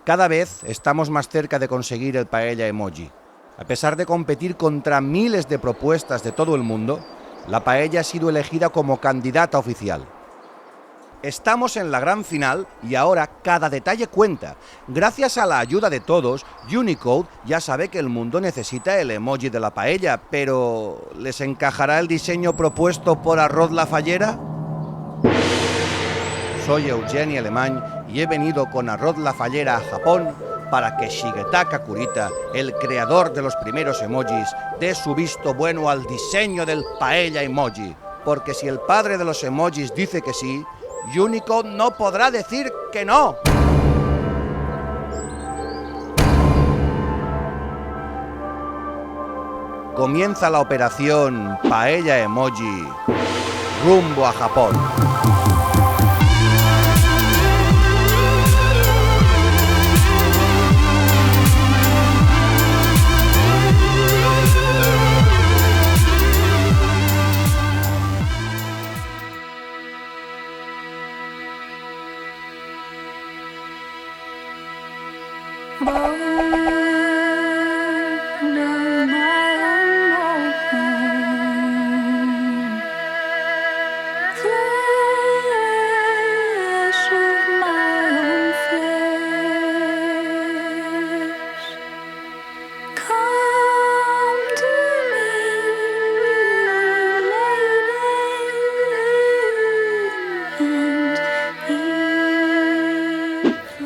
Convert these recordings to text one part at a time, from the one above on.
Cada vez estamos más cerca de conseguir el paella emoji. A pesar de competir contra miles de propuestas de todo el mundo, la paella ha sido elegida como candidata oficial. Estamos en la gran final y ahora cada detalle cuenta. Gracias a la ayuda de todos, Unicode ya sabe que el mundo necesita el emoji de la paella, pero ¿les encajará el diseño propuesto por Arroz La Fallera? Soy Eugeni Alemany y he venido con Arroz La Fallera a Japón para que Shigetaka Kurita, el creador de los primeros emojis, dé su visto bueno al diseño del paella emoji. Porque si el padre de los emojis dice que sí, Unicode no podrá decir que no. Comienza la operación Paella Emoji rumbo a Japón.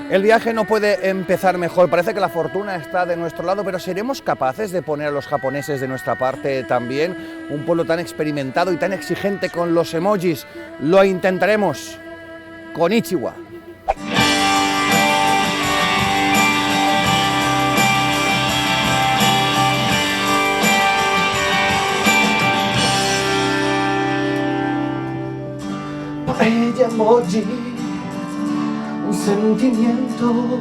El viaje no puede empezar mejor, parece que la fortuna está de nuestro lado, pero ¿seremos capaces de poner a los japoneses de nuestra parte también? Un pueblo tan experimentado y tan exigente con los emojis. Lo intentaremos. Konnichiwa. Paella emoji, un sentimiento.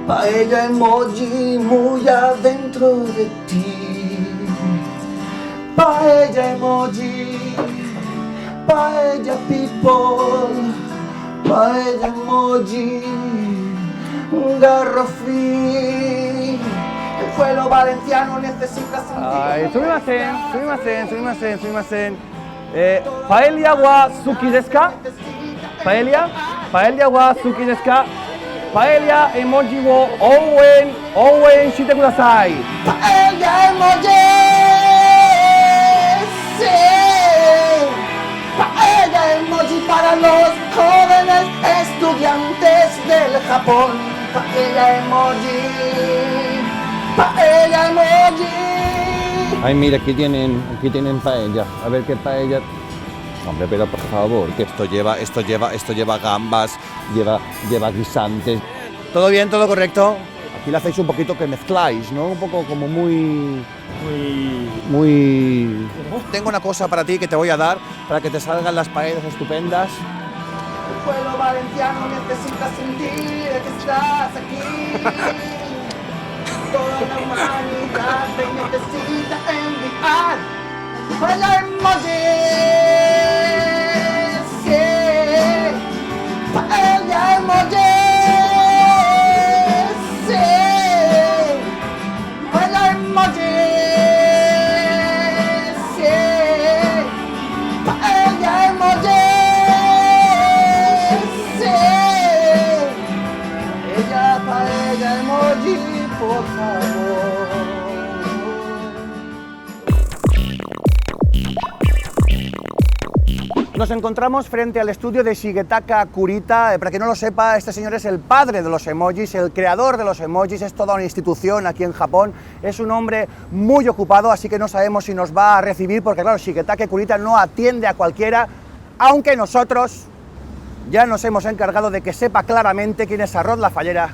Paella emoji muy adentro de ti. Paella emoji, paella people. Paella emoji, Garrofí. El pueblo valenciano necesita sentir. Sumimasen. Paella wa suki desu ka? Paella wa suki desu ka? Paella emoji wo ouen shite kudasai. Paella emoji, sí. Paella emoji para los jóvenes estudiantes del Japón. Paella emoji, paella emoji. Ay, mira, aquí tienen paella. A ver qué paella. Hombre, pero por favor, que esto lleva gambas, lleva guisantes. ¿Todo bien? ¿Todo correcto? Aquí lo hacéis un poquito que mezcláis, ¿no? Un poco como muy... Tengo una cosa para ti que te voy a dar para que te salgan las paellas estupendas. El pueblo valenciano necesita sentir que estás aquí. Toda la humanidad te necesita enviar. Paella emoji, sí. Paella emoji, sí. Paella emoji, sí. Paella emoji, sí. Paella emoji, por favor. Nos encontramos frente al estudio de Shigetaka Kurita. Para quien no lo sepa, este señor es el padre de los emojis, el creador de los emojis, es toda una institución aquí en Japón. Es un hombre muy ocupado, así que no sabemos si nos va a recibir, porque claro, Shigetaka Kurita no atiende a cualquiera, aunque nosotros ya nos hemos encargado de que sepa claramente quién es Arroz La Fallera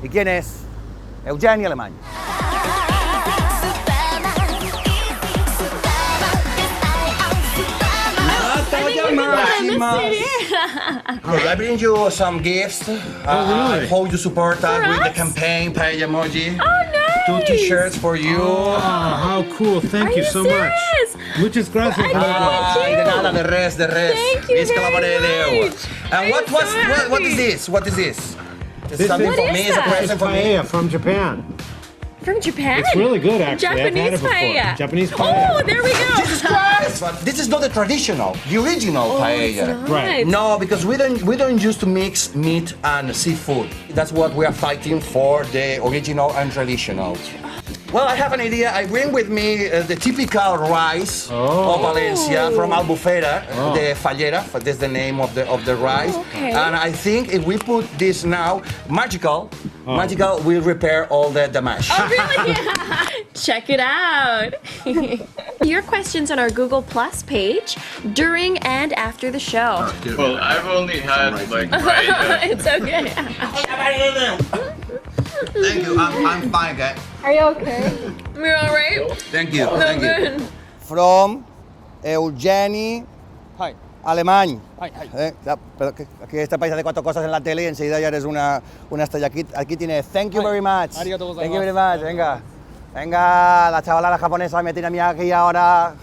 y quién es Eugeni Alemany. I bring you some gifts. How you support us with the campaign Paella Emoji. Oh, nice! 2 t-shirts for you. Oh, how cool. Thank you so much. Muchas gracias. I can't. De nada, de res. Thank you Visca la very mare de Déu. much. And I'm so what is happy. this? What is this? This Something is, for me is a present this is for me. paella from Japan. From Japan? It's really good, actually. I've had Japanese it before. paella. Japanese paella. Oh, there we go. Jesus Christ! But this is not the traditional, the original paella. Right. No, because we don't use to mix meat and seafood. That's what we are fighting for, the original and traditional. Well, I have an idea. I bring with me the typical rice of Valencia from Albufera, the fallera. That's the name of the rice. Okay. And I think if we put this now, magical will repair all the damage. Oh, really? Check it out. Your questions on our Google Plus page during and after the show. Well, I've only had like paella. It's okay. Thank you. I'm fine, guys. Are you okay? You're all right? Thank you. No, Thank you. good. From Eugeni Alemán. Pero aquí este país hace 4 cosas en la tele y enseguida ya eres una estrella. Aquí tiene thank you very much. Thank you very much. Venga. Venga, la chavala japonesa me tiene a mí aquí ahora.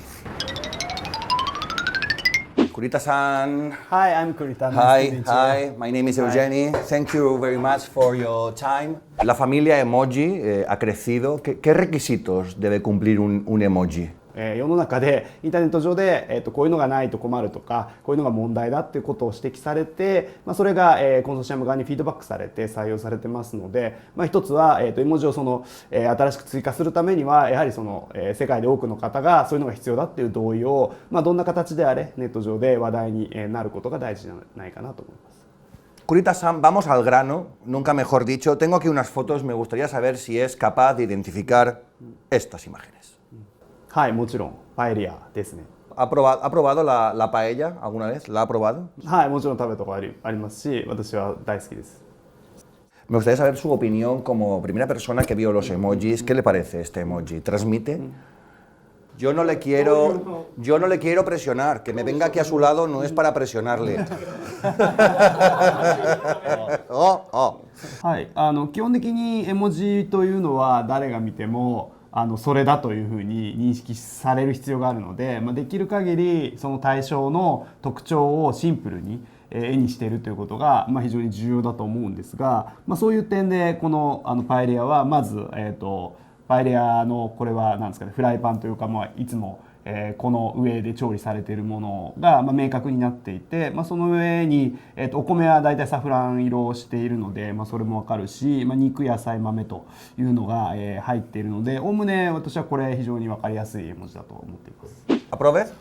Kurita-san. Hi, I'm Kurita. Hi, my name is Eugeni. Thank you very much for your time. La familia emoji ha crecido. ¿Qué requisitos debe cumplir un emoji? 世の中でインターネット上で、こういうのがないと困るとかこういうのが問題だっていうことを指摘されて、それが、コンソーシアム側にフィードバックされて採用されてますので、一つは、絵文字を新しく追加するためにはやはり世界で多くの方がそういうのが必要だっていう同意を、どんな形であれネット上で話題になることが大事じゃないかなと思います。Kurita-san, vamos al grano, nunca mejor dicho. Tengo aquí unas fotos, me gustaría saber si es capaz de identificar estas imágenes. はい、もちろんパエリアですね。¿Ha probado la paella alguna vez? ¿La ha probado? はい、もちろん食べたことありますし、私は大好きです。 Me gustaría saber su opinión como primera persona que vio los emojis. ¿Qué le parece este emoji? ¿Transmite? Yo no le quiero presionar. Que me venga aquí a su lado no es para presionarle. はい、基本的に絵文字というのは誰が見てもそれだというふうに認識される必要があるので、できる限りその対象の特徴をシンプルに絵にしているということが非常に重要だと思うんですが、そういう点でこのパエリアはまず、パエリアのこれは何ですかね、フライパンというか、いつもこの上で調理されているものが明確になっていて、その上にお米はだいたいサフラン色をしているので、それもわかるし、肉野菜豆というのが入っているので、おおむね私はこれ非常にわかりやすい絵文字だと思っています。¿Aprobes?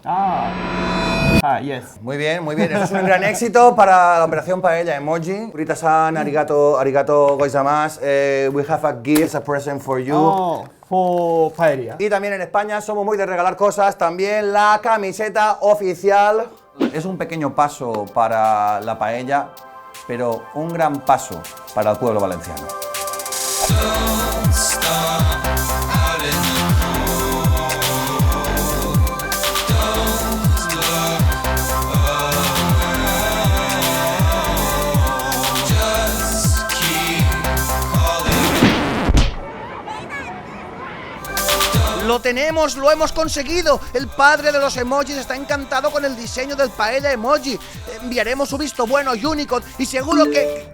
Yes. Muy bien, muy bien. Eso es un gran éxito para la operación Paella Emoji. Kurita-san, arigato gozaimasu. We have a gift, a present for you. For paella. Y también en España somos muy de regalar cosas. También la camiseta oficial. Es un pequeño paso para la paella, pero un gran paso para el pueblo valenciano. ¡Lo tenemos! ¡Lo hemos conseguido! El padre de los emojis está encantado con el diseño del paella emoji. Enviaremos su visto bueno y Unicode y seguro que...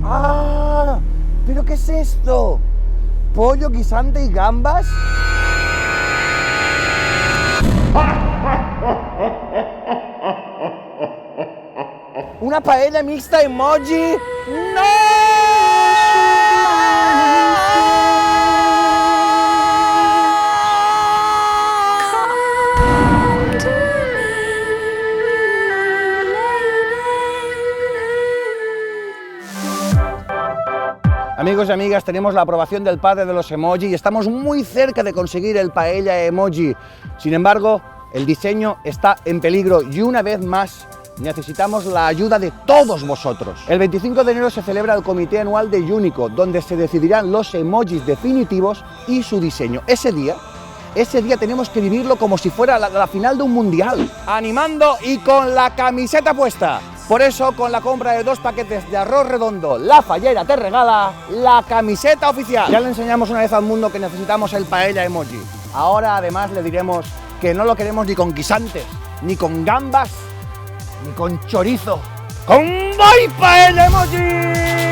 ¡Ah! ¿Pero qué es esto? ¿Pollo, guisante y gambas? ¿Una paella mixta emoji? Amigos y amigas, tenemos la aprobación del padre de los emoji y estamos muy cerca de conseguir el paella emoji. Sin embargo, el diseño está en peligro y una vez más necesitamos la ayuda de todos vosotros. El 25 de enero se celebra el comité anual de Unicode, donde se decidirán los emojis definitivos y su diseño. Ese día tenemos que vivirlo como si fuera la final de un mundial, animando y con la camiseta puesta. Por eso, con la compra de 2 paquetes de arroz redondo, La Fallera te regala la camiseta oficial. Ya le enseñamos una vez al mundo que necesitamos el paella emoji. Ahora además le diremos que no lo queremos ni con guisantes, ni con gambas, ni con chorizo. ¡Con Boy Paella Emoji!